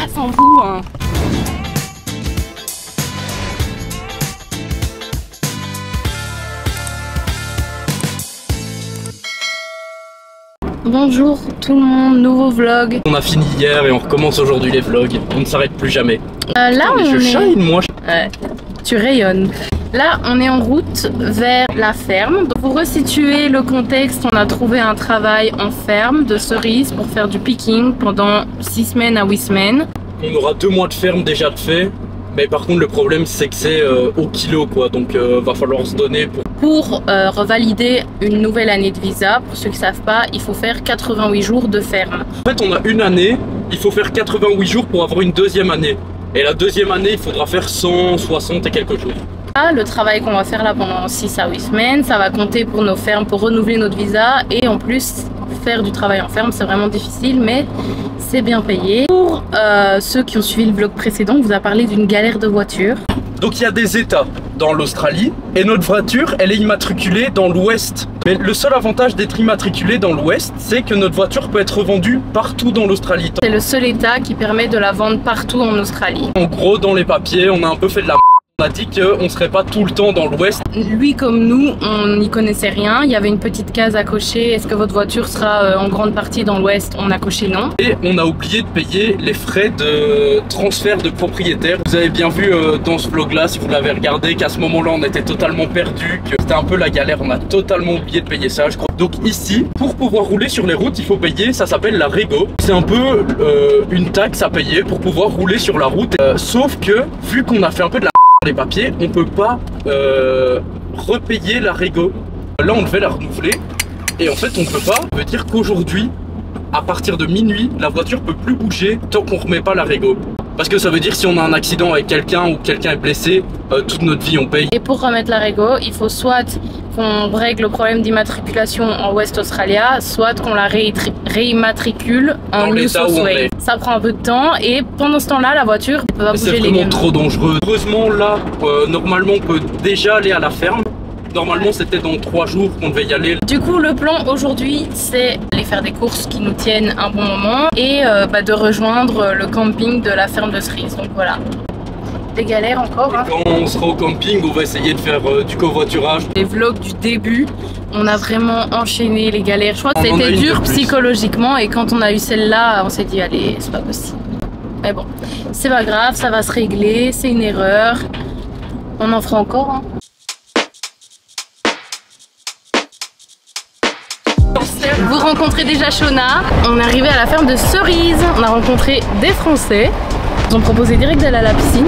Ça sent vous, hein. Bonjour tout le monde, nouveau vlog. On a fini hier et on recommence aujourd'hui les vlogs. On ne s'arrête plus jamais. Là on je shine moi. Ouais, tu rayonnes. Là on est en route vers la ferme. Pour resituer le contexte, on a trouvé un travail en ferme de cerises pour faire du picking pendant 6 semaines à 8 semaines. On aura 2 mois de ferme déjà de fait. Mais par contre le problème c'est que c'est au kilo quoi, donc va falloir se donner pour revalider une nouvelle année de visa. Pour ceux qui ne savent pas, il faut faire 88 jours de ferme. En fait on a une année, il faut faire 88 jours pour avoir une deuxième année. Et la deuxième année il faudra faire 160 et quelques jours. Le travail qu'on va faire là pendant 6 à 8 semaines, ça va compter pour nos fermes, pour renouveler notre visa. Et en plus, faire du travail en ferme, c'est vraiment difficile, mais c'est bien payé. Pour ceux qui ont suivi le vlog précédent, on vous a parlé d'une galère de voiture. Donc il y a des états dans l'Australie et notre voiture, elle est immatriculée dans l'ouest. Mais le seul avantage d'être immatriculée dans l'ouest, c'est que notre voiture peut être vendue partout dans l'Australie. C'est le seul état qui permet de la vendre partout en Australie. En gros, dans les papiers, on a un peu fait de la on a dit qu'on serait pas tout le temps dans l'ouest. Lui comme nous, on n'y connaissait rien. Il y avait une petite case à cocher. Est-ce que votre voiture sera en grande partie dans l'ouest? On a coché non. Et on a oublié de payer les frais de transfert de propriétaire. Vous avez bien vu dans ce vlog là, si vous l'avez regardé, qu'à ce moment là on était totalement perdu, que c'était un peu la galère. On a totalement oublié de payer ça je crois. Donc ici, pour pouvoir rouler sur les routes, il faut payer, ça s'appelle la Rego. C'est un peu une taxe à payer pour pouvoir rouler sur la route. Sauf que, vu qu'on a fait un peu de la les papiers, on peut pas repayer la Rego. Là on devait la renouveler et en fait on peut pas. Ça veut dire qu'aujourd'hui à partir de minuit la voiture peut plus bouger tant qu'on remet pas la Rego. Parce que ça veut dire si on a un accident avec quelqu'un ou quelqu'un est blessé, toute notre vie on paye. Et pour remettre la Rego, il faut soit qu'on règle le problème d'immatriculation en West Australia, soit qu'on la réimmatricule en New South Wales. Ça prend un peu de temps et pendant ce temps-là, la voiture ne peut pas bouger légalement. C'est vraiment trop dangereux. Heureusement là, normalement on peut déjà aller à la ferme. Normalement c'était dans 3 jours qu'on devait y aller. Du coup le plan aujourd'hui c'est aller faire des courses qui nous tiennent un bon moment et de rejoindre le camping de la ferme de cerises. Donc voilà. Des galères encore. Hein. Quand on sera au camping, on va essayer de faire du covoiturage. Les vlogs du début, on a vraiment enchaîné les galères. Je crois que c'était dur psychologiquement et quand on a eu celle-là, on s'est dit allez, c'est pas possible. Mais bon, c'est pas grave, ça va se régler, c'est une erreur. On en fera encore. Hein. Vous rencontrez déjà Shona. On est arrivé à la ferme de cerises. On a rencontré des Français. Ils ont proposé direct d'aller à la piscine.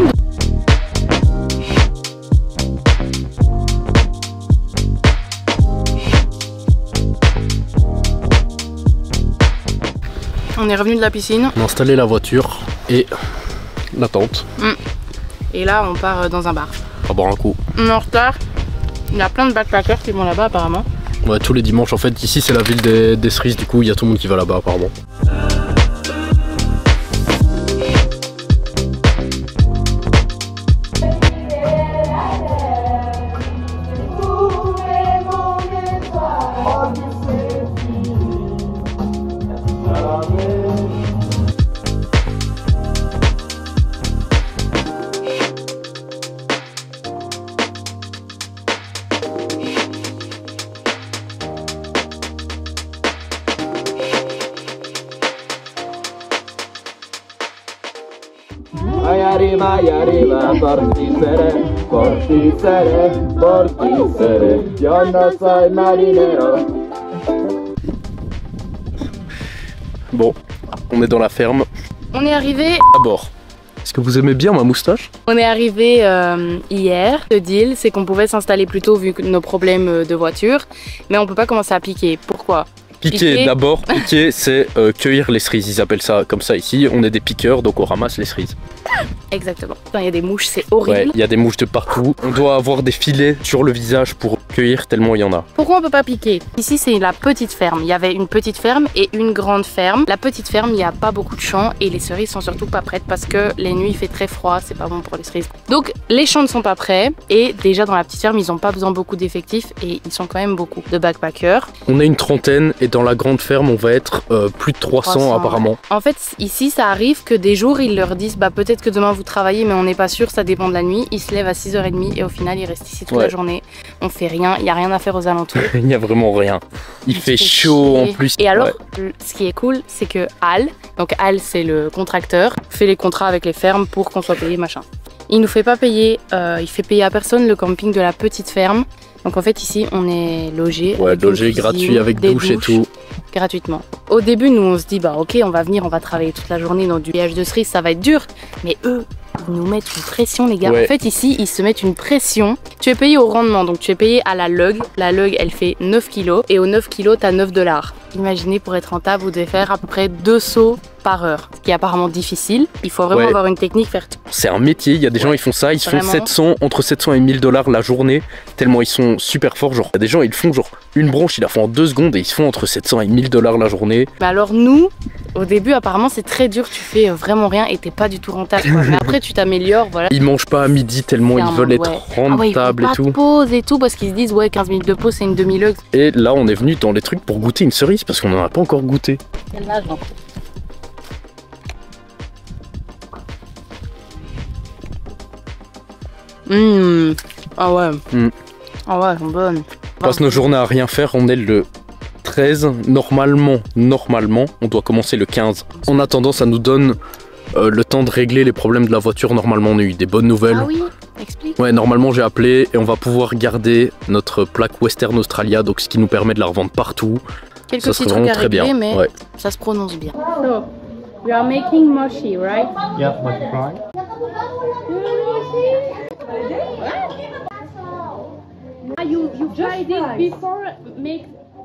On est revenu de la piscine. On a installé la voiture et la tente. Et là on part dans un bar. On va boire un coup. On est en retard. Il y a plein de backpackers qui vont là-bas apparemment. Ouais, tous les dimanches en fait. Ici c'est la ville des cerises, du coup il y a tout le monde qui va là-bas apparemment. Yo no soy marinero. Bon, on est dans la ferme. On est arrivé à bord. Est-ce que vous aimez bien ma moustache? On est arrivé hier. Le deal, c'est qu'on pouvait s'installer plus tôt vu que nos problèmes de voiture, mais on peut pas commencer à piquer. Pourquoi? Piquer d'abord, piquer c'est cueillir les cerises, ils appellent ça comme ça ici, on est des piqueurs donc on ramasse les cerises. Exactement. Il y a des mouches, c'est horrible. Ouais, il y a des mouches de partout, on doit avoir des filets sur le visage pour cueillir tellement il y en a. Pourquoi on peut pas piquer? Ici c'est la petite ferme, il y avait une petite ferme et une grande ferme. La petite ferme, il n'y a pas beaucoup de champs et les cerises sont surtout pas prêtes parce que les nuits il fait très froid, c'est pas bon pour les cerises. Donc les champs ne sont pas prêts et déjà dans la petite ferme ils ont pas besoin beaucoup d'effectifs et ils sont quand même beaucoup de backpackers. On est une trentaine et et dans la grande ferme, on va être plus de 300 apparemment. Ouais. En fait, ici, ça arrive que des jours, ils leur disent bah peut-être que demain vous travaillez, mais on n'est pas sûr, ça dépend de la nuit. Ils se lèvent à 6h30 et au final, ils restent ici toute la journée. On fait rien, il n'y a rien à faire aux alentours. Il n'y a vraiment rien. Il fait chaud en plus. Et alors, ce qui est cool, c'est que Al, donc Al, c'est le contracteur, fait les contrats avec les fermes pour qu'on soit payé, machin. Il nous fait pas payer, il fait payer à personne le camping de la petite ferme. Donc en fait ici on est logé. Ouais, logé gratuit avec douche et tout. Gratuitement. Au début nous on se dit bah ok on va venir, on va travailler toute la journée dans du pillage de cerises, ça va être dur. Mais eux, ils nous mettent une pression les gars. Ouais. En fait ici ils se mettent une pression. Tu es payé au rendement, donc tu es payé à la lug. La lug elle fait 9 kg et au 9 kg t'as 9 $. Imaginez pour être rentable vous devez faire à peu près 2 sauts par heure, ce qui est apparemment difficile. Il faut vraiment avoir une technique, faire tout. C'est un métier, il y a des gens ils font ça, ils se font entre 700 et 1000 $ la journée, tellement ils sont super forts. Genre, il y a des gens ils font genre une branche, ils la font en 2 secondes et ils se font entre 700 et 1000 $ la journée. Mais alors nous, au début apparemment c'est très dur, tu fais vraiment rien et t'es pas du tout rentable quoi. Mais après tu t'améliores, voilà. Ils mangent pas à midi tellement ils veulent être rentables ils font pas de pause et tout parce qu'ils se disent ouais 15 minutes de pause c'est une demi-lug. Et là on est venu dans les trucs pour goûter une cerise parce qu'on en a pas encore goûté. Celle-là, je Ah ouais. Ah ouais, elles sont bonnes. On passe nos journées à rien faire, on est le 13. Normalement, on doit commencer le 15. En attendant, ça nous donne le temps de régler les problèmes de la voiture. Normalement, on a eu des bonnes nouvelles. Ah oui, explique. Ouais, normalement, j'ai appelé et on va pouvoir garder notre plaque Western Australia, donc ce qui nous permet de la revendre partout. Quelques petits trucs à régler, mais ça se prononce bien. So, we are making mochi, right? Yeah, mochi fry. You tried it before,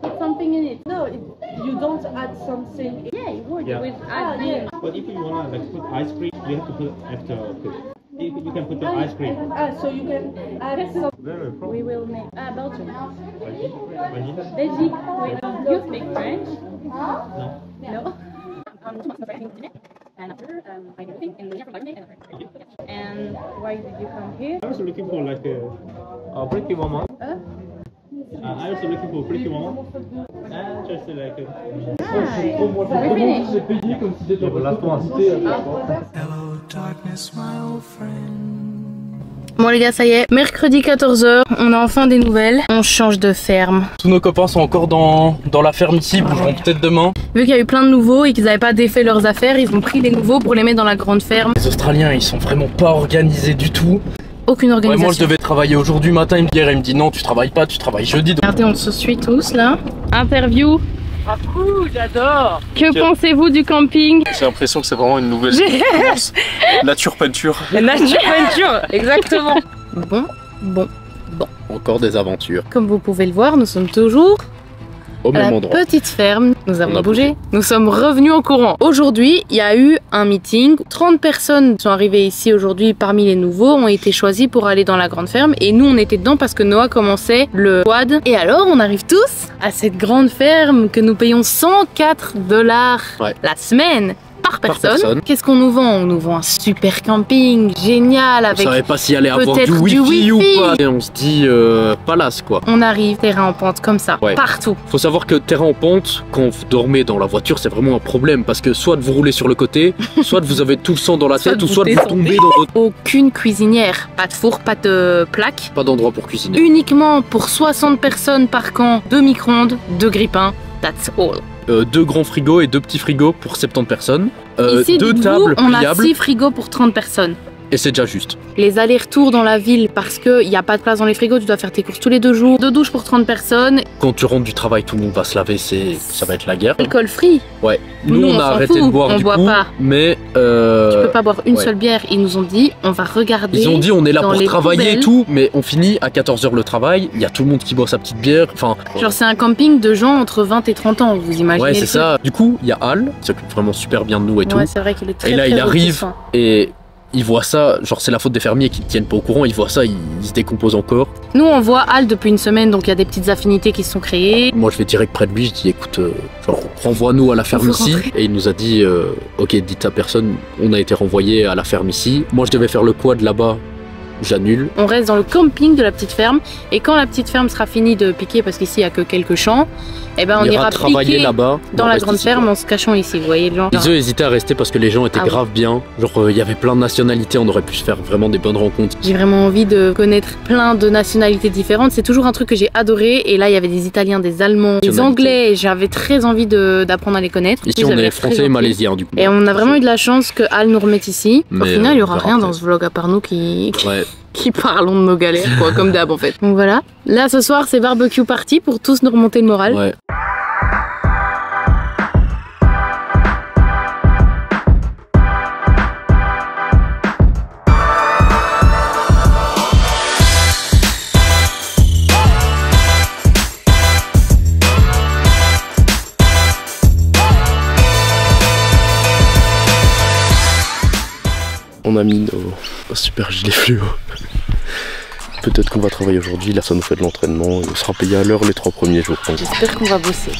put something in it. No, you don't add something. Yeah, you would with adding. But if you wanna like put ice cream, you have to put after cook. You can put the ice cream. So you can add some. Where are you from? We will make Belgium. Vanilla? Belgique. You speak French? No. No. And why did you come here? I was looking for like a pretty woman. I was looking for a pretty woman. And just like we finished. Hello darkness, my old friend. Bon les gars, ça y est, mercredi 14h, on a enfin des nouvelles, on change de ferme. Tous nos copains sont encore dans la ferme ici, ils bougeront peut-être demain. Vu qu'il y a eu plein de nouveaux et qu'ils n'avaient pas défait leurs affaires, ils ont pris les nouveaux pour les mettre dans la grande ferme. Les Australiens, ils sont vraiment pas organisés du tout. Aucune organisation. Ouais, moi je devais travailler aujourd'hui matin, il me dit non, tu travailles pas, tu travailles jeudi. Regardez, on se suit tous là. Interview. Ah cool, j'adore. Que pensez-vous du camping? J'ai l'impression que c'est vraiment une nouvelle expérience. Nature peinture. Nature peinture, exactement. Bon. Encore des aventures. Comme vous pouvez le voir, nous sommes toujours au même endroit. Petite ferme, nous avons bougé. Nous sommes revenus en courant. Aujourd'hui, il y a eu un meeting. 30 personnes sont arrivées ici aujourd'hui parmi les nouveaux, ont été choisis pour aller dans la grande ferme. Et nous, on était dedans parce que Noah commençait le quad. Et alors, on arrive tous à cette grande ferme que nous payons 104 $ la semaine. Par personne. Qu'est-ce qu'on nous vend? On nous vend un super camping génial avec. On savait pas s'il allait avoir du wifi ou pas. Et on se dit palace quoi. On arrive terrain en pente comme ça, partout. Faut savoir que terrain en pente, quand vous dormez dans la voiture, c'est vraiment un problème parce que soit vous roulez sur le côté, soit vous avez tout le sang dans la tête, ou soit vous tombez dans votre. Aucune cuisinière, pas de four, pas de plaque. Pas d'endroit pour cuisiner. Uniquement pour 60 personnes par camp, 2 micro-ondes, 2 grippins. That's all. 2 grands frigos et 2 petits frigos pour 70 personnes. Ici, 2 tables on pliables. a 6 frigos pour 30 personnes. Et c'est déjà juste. Les allers-retours dans la ville parce qu'il n'y a pas de place dans les frigos, tu dois faire tes courses tous les 2 jours. 2 douches pour 30 personnes. Quand tu rentres du travail, tout le monde va se laver, ça va être la guerre. Alcool free. Ouais. Nous on a arrêté de boire du coup, mais tu peux pas boire une seule bière. Ils nous ont dit, on va regarder. Ils ont dit, on est là pour travailler poubelles. et tout, mais on finit à 14 h le travail. Il y a tout le monde qui boit sa petite bière. Enfin. Genre c'est un camping de gens entre 20 et 30 ans, vous imaginez. Ouais, c'est ça. Du coup, il y a Al, qui s'occupe vraiment super bien de nous et tout. Ouais, c'est vrai qu'il est très. Et là, il arrive et il voit ça, genre c'est la faute des fermiers qui ne tiennent pas au courant, il voit ça, il se décompose encore. Nous on voit Al depuis une semaine, donc il y a des petites affinités qui se sont créées. Moi je vais direct près de lui, je dis écoute, renvoie-nous à la ferme ici. Et il nous a dit ok, dites à personne, on a été renvoyé à la ferme ici. Moi je devais faire le quad là-bas j'annule. On reste dans le camping de la petite ferme et quand la petite ferme sera finie de piquer, parce qu'ici il n'y a que quelques champs, et ben on ira travailler piquer là-bas dans la grande ferme en se cachant ici, vous voyez le genre. Ils ont hésité à rester parce que les gens étaient grave bien. Genre il y avait plein de nationalités, on aurait pu se faire vraiment des bonnes rencontres. J'ai vraiment envie de connaître plein de nationalités différentes, c'est toujours un truc que j'ai adoré et là il y avait des Italiens, des Allemands, des Anglais, j'avais très envie d'apprendre à les connaître. Ici on est français et malaisiens du coup. Et on a vraiment eu de la chance que Al nous remette ici. Au final il n'y aura rien dans ce vlog à part nous qui parlons de nos galères quoi, comme d'hab en fait. Donc voilà, là ce soir c'est barbecue party pour tous nous remonter le moral. Ouais. On a mis nos super gilets fluo. Peut-être qu'on va travailler aujourd'hui, là ça nous fait de l'entraînement et on sera payé à l'heure les 3 premiers jours. J'espère qu'on va bosser.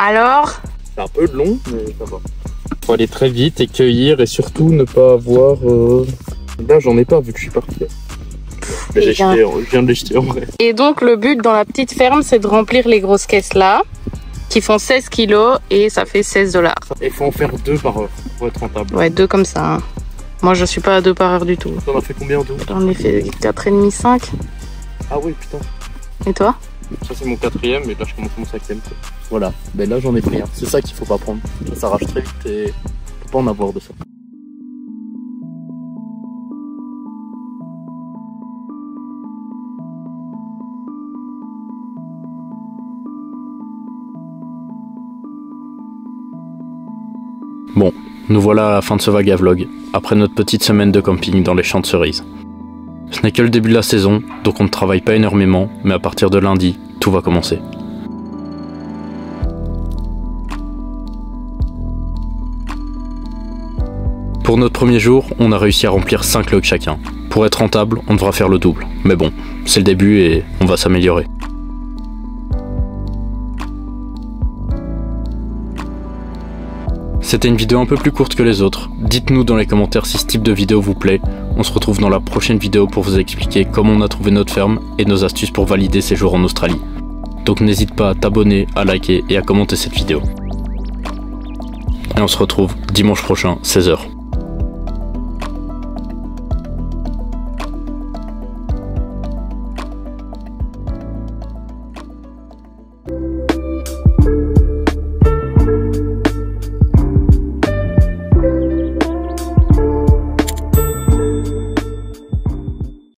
Alors, c'est un peu long, mais ça va. Faut aller très vite et cueillir et surtout ne pas avoir... Là j'en ai pas vu que je suis parti. Je viens de les jeter en vrai. Et donc le but dans la petite ferme c'est de remplir les grosses caisses là, qui font 16 kilos et ça fait 16 $. Et il faut en faire 2 par heure pour être rentable. Ouais, 2 comme ça. Hein. Moi je suis pas à 2 par heure du tout. T'en as fait combien en tout? J'en ai fait 4,5, 5. Ah oui putain. Et toi? Ça c'est mon 4e et là je commence mon 5e. Voilà, ben là j'en ai pris un. C'est ça qu'il faut pas prendre. Ça s'arrache très vite et faut pas en avoir de ça. Bon, nous voilà à la fin de ce vague vlog, après notre petite semaine de camping dans les champs de cerises. Ce n'est que le début de la saison, donc on ne travaille pas énormément, mais à partir de lundi, tout va commencer. Pour notre premier jour, on a réussi à remplir 5 logs chacun. Pour être rentable, on devra faire le double. Mais bon, c'est le début et on va s'améliorer. C'était une vidéo un peu plus courte que les autres. Dites-nous dans les commentaires si ce type de vidéo vous plaît. On se retrouve dans la prochaine vidéo pour vous expliquer comment on a trouvé notre ferme et nos astuces pour valider ses jours en Australie. Donc n'hésite pas à t'abonner, à liker et à commenter cette vidéo. Et on se retrouve dimanche prochain, 16 h.